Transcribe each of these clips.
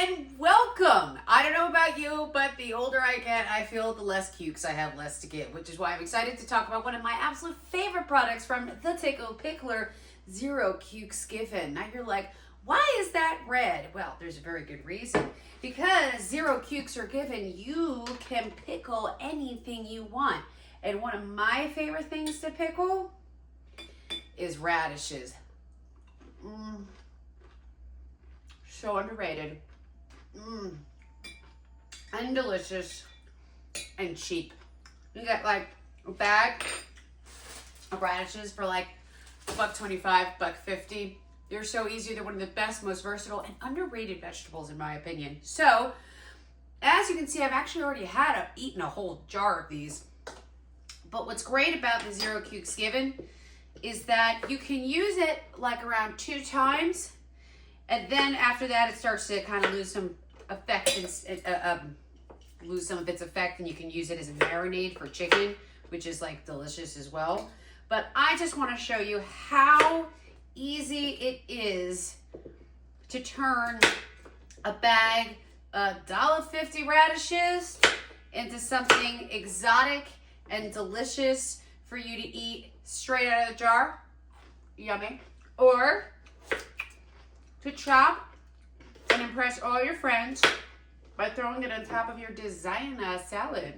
and welcome. I don't know about you, but the older I get, I feel the less cukes I have less to give, which is why I'm excited to talk about one of my absolute favorite products from the Tickled Pickler, Zero Cukes Given. Now you're like, why is that red? Well, there's a very good reason. Because zero cukes are given, you can pickle anything you want. And one of my favorite things to pickle is radishes. So underrated. And delicious and cheap. You get like a bag of radishes for like $1.25, $1.50. They're so easy. They're one of the best, most versatile, and underrated vegetables in my opinion. So, as you can see, I've actually already eaten a whole jar of these. But what's great about the Zero Cukes Given is that you can use it like around 2 times, and then after that it starts to kind of lose some effect and lose some of its effect, and you can use it as a marinade for chicken, which is like delicious as well. But I just want to show you how easy it is to turn a bag of $1.50 radishes into something exotic and delicious for you to eat straight out of the jar. Yummy. Or to chop and impress all your friends by throwing it on top of your designer salad.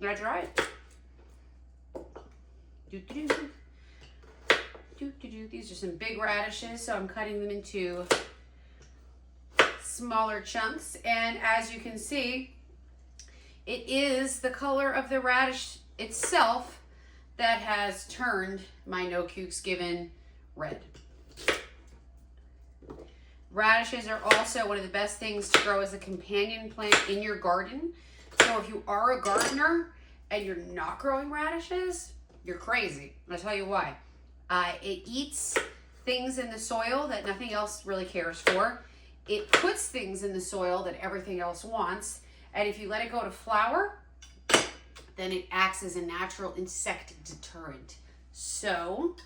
That's right. These are some big radishes, so I'm cutting them into smaller chunks. And as you can see, it is the color of the radish itself that has turned my No Cukes Given red. Radishes are also one of the best things to grow as a companion plant in your garden. So if you are a gardener and you're not growing radishes, you're crazy. I'll tell you why. It eats things in the soil that nothing else really cares for. It puts things in the soil that everything else wants. And if you let it go to flower, then it acts as a natural insect deterrent. So,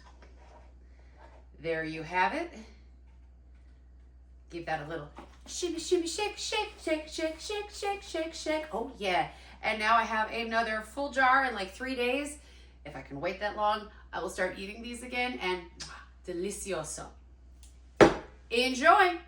there you have it. Give that a little shimmy, shimmy, shake, shake, shake, shake, shake, shake, shake, shake. Oh yeah. And now I have another full jar in like 3 days. If I can wait that long, I will start eating these again, and delicioso. Enjoy.